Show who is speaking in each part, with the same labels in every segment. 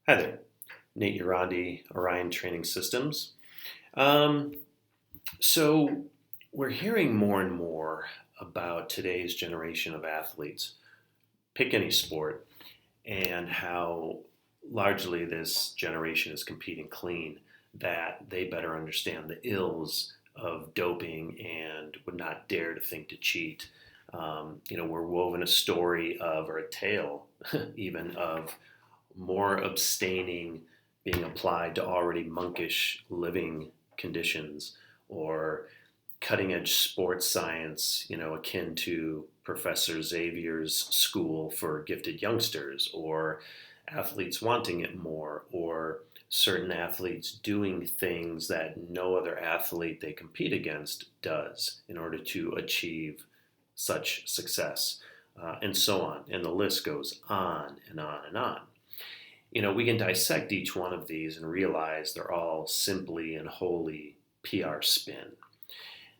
Speaker 1: Hi there, Nate Urandi, Orion Training Systems. Um, so, we're hearing more and more about today's generation of athletes, pick any sport, and how largely this generation is competing clean, that they better understand the ills of doping and would not dare to think to cheat. We're woven a story of, or a tale even, of more abstaining being applied to already monkish living conditions, or cutting edge sports science, akin to Professor Xavier's school for gifted youngsters, or athletes wanting it more, or certain athletes doing things that no other athlete they compete against does in order to achieve such success, and so on. And the list goes on and on and on. We can dissect each one of these and realize they're all simply and wholly PR spin.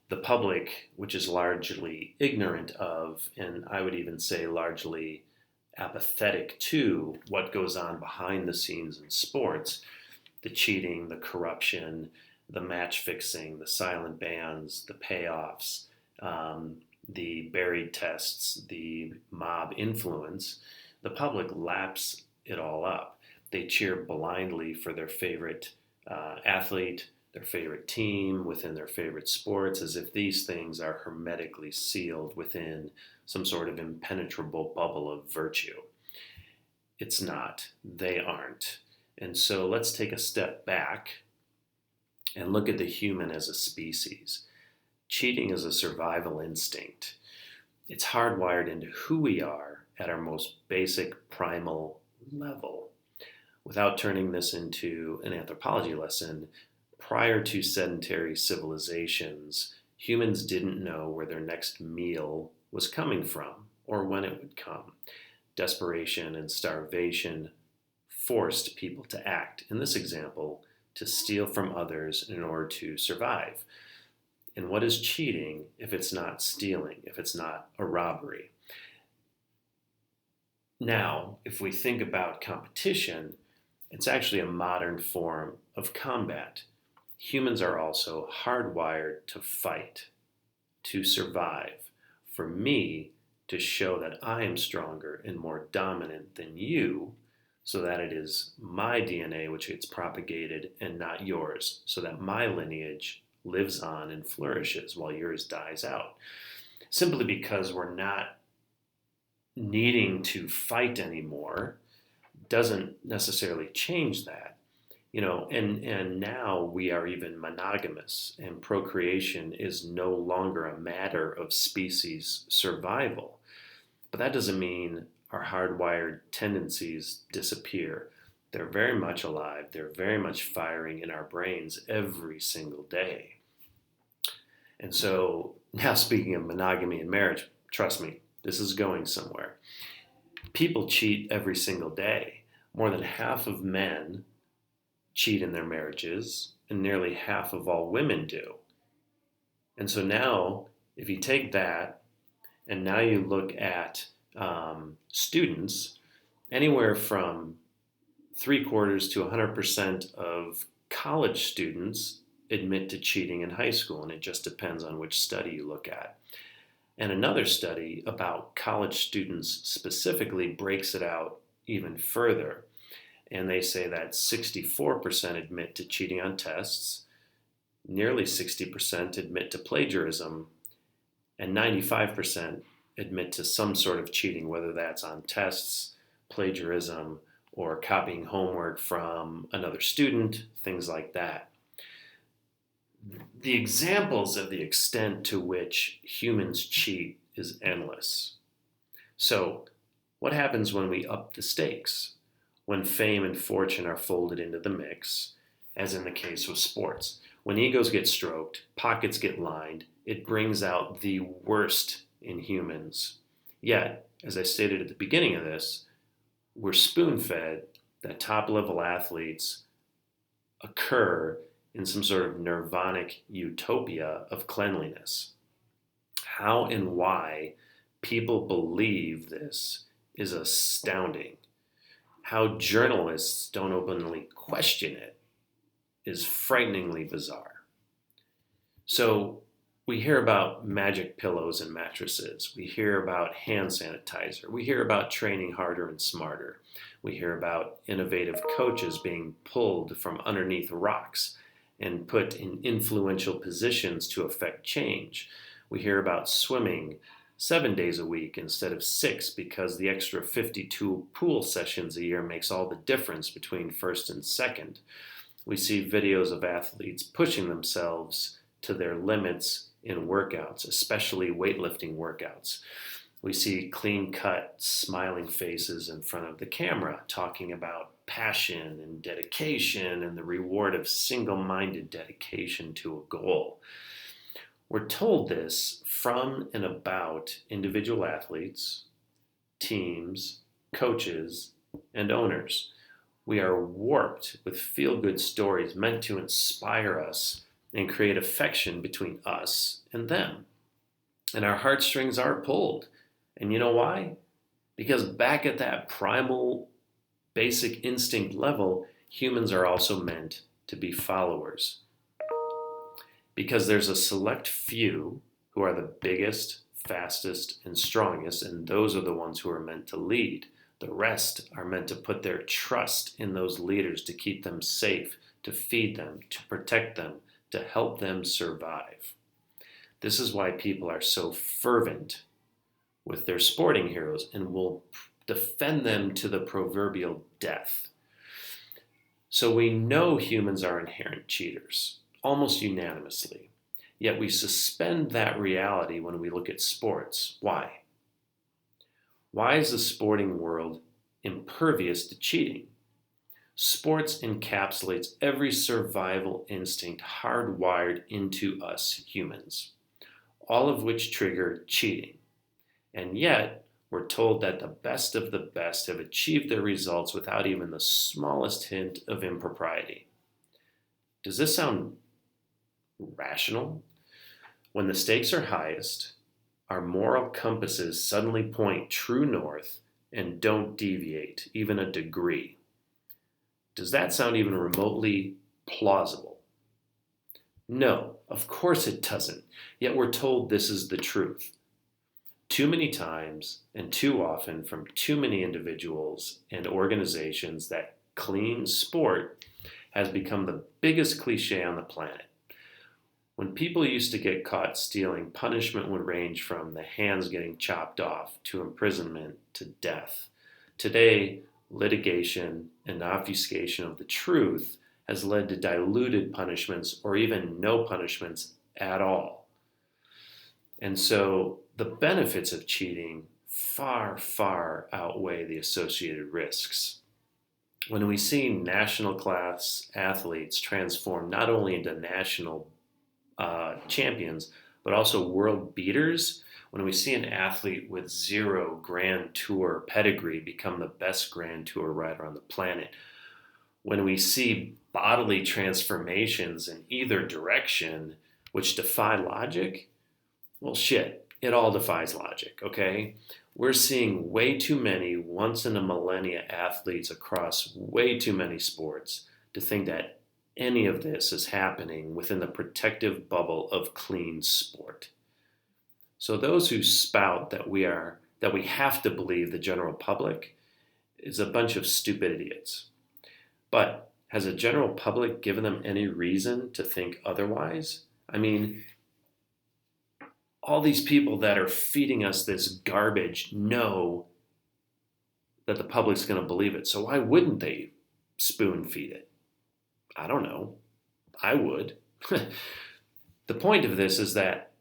Speaker 1: The public, which is largely ignorant of, and I would even say largely apathetic to, what goes on behind the scenes in sports, the cheating, the corruption, the match fixing, the silent bans, the payoffs, the buried tests, the mob influence, the public laps it all up. They cheer blindly for their favorite athlete, their favorite team, within their favorite sports, as if these things are hermetically sealed within some sort of impenetrable bubble of virtue. It's not. They aren't. And so let's take a step back and look at the human as a species. Cheating is a survival instinct. It's hardwired into who we are at our most basic primal level. Without turning this into an anthropology lesson, prior to sedentary civilizations, humans didn't know where their next meal was coming from or when it would come. Desperation and starvation forced people to act, in this example, to steal from others in order to survive. And what is cheating if it's not stealing, if it's not a robbery? Now, if we think about competition, it's actually a modern form of combat. Humans are also hardwired to fight, to survive. For me, to show that I am stronger and more dominant than you, so that it is my DNA which gets propagated and not yours, so that my lineage lives on and flourishes while yours dies out. Simply because we're not needing to fight anymore doesn't necessarily change that. And now we are even monogamous, and procreation is no longer a matter of species survival. But that doesn't mean our hardwired tendencies disappear. They're very much alive, they're very much firing in our brains every single day. And so, now speaking of monogamy and marriage, trust me, this is going somewhere. People cheat every single day. More than half of men cheat in their marriages, and nearly half of all women do. And so now, if you take that, and now you look at students, anywhere from 3/4 to 100% of college students admit to cheating in high school, and it just depends on which study you look at. And another study about college students specifically breaks it out even further. And they say that 64% admit to cheating on tests, nearly 60% admit to plagiarism, and 95% admit to some sort of cheating, whether that's on tests, plagiarism, or copying homework from another student, things like that. The examples of the extent to which humans cheat is endless. So, what happens when we up the stakes? When fame and fortune are folded into the mix, as in the case with sports. When egos get stroked, pockets get lined, it brings out the worst in humans. Yet, as I stated at the beginning of this, we're spoon fed that top level athletes occur in some sort of nirvanic utopia of cleanliness. How and why people believe this is astounding. How journalists don't openly question it is frighteningly bizarre. So we hear about magic pillows and mattresses. We hear about hand sanitizer. We hear about training harder and smarter. We hear about innovative coaches being pulled from underneath rocks and put in influential positions to affect change. We hear about swimming 7 days a week instead of 6 because the extra 52 pool sessions a year makes all the difference between first and second. We see videos of athletes pushing themselves to their limits in workouts, especially weightlifting workouts. We see clean-cut, smiling faces in front of the camera talking about passion and dedication and the reward of single-minded dedication to a goal. We're told this from and about individual athletes, teams, coaches, and owners. We are warped with feel-good stories meant to inspire us and create affection between us and them. And our heartstrings are pulled. And you know why? Because back at that primal, basic instinct level, humans are also meant to be followers. Because there's a select few who are the biggest, fastest, and strongest, and those are the ones who are meant to lead. The rest are meant to put their trust in those leaders to keep them safe, to feed them, to protect them, to help them survive. This is why people are so fervent with their sporting heroes and will defend them to the proverbial death. So we know humans are inherent cheaters, almost unanimously. Yet we suspend that reality when we look at sports. Why? Why is the sporting world impervious to cheating? Sports encapsulates every survival instinct hardwired into us humans, all of which trigger cheating. And yet, we're told that the best of the best have achieved their results without even the smallest hint of impropriety. Does this sound rational? When the stakes are highest, our moral compasses suddenly point true north and don't deviate, even a degree. Does that sound even remotely plausible? No, of course it doesn't. Yet we're told this is the truth. Too many times and too often from too many individuals and organizations that clean sport has become the biggest cliche on the planet. When people used to get caught stealing, punishment would range from the hands getting chopped off to imprisonment to death. Today, litigation and obfuscation of the truth has led to diluted punishments or even no punishments at all. And so the benefits of cheating far, far outweigh the associated risks. When we see national class athletes transform not only into national champions, but also world beaters, when we see an athlete with 0 Grand Tour pedigree become the best Grand Tour rider on the planet, when we see bodily transformations in either direction which defy logic, well, shit, it all defies logic, okay? We're seeing way too many once-in-a-millennia athletes across way too many sports to think that any of this is happening within the protective bubble of clean sport. So those who spout that we have to believe the general public is a bunch of stupid idiots. But has the general public given them any reason to think otherwise? I mean, all these people that are feeding us this garbage know that the public's going to believe it. So why wouldn't they spoon feed it? I don't know. I would. The point of this is that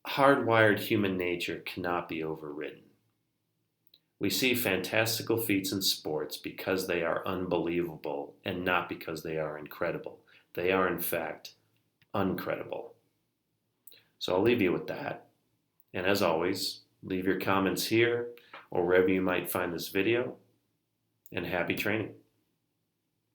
Speaker 1: hardwired human nature cannot be overridden. We see fantastical feats in sports because they are unbelievable and not because they are incredible. They are, in fact, uncredible. So I'll leave you with that. And as always, leave your comments here or wherever you might find this video. And happy training.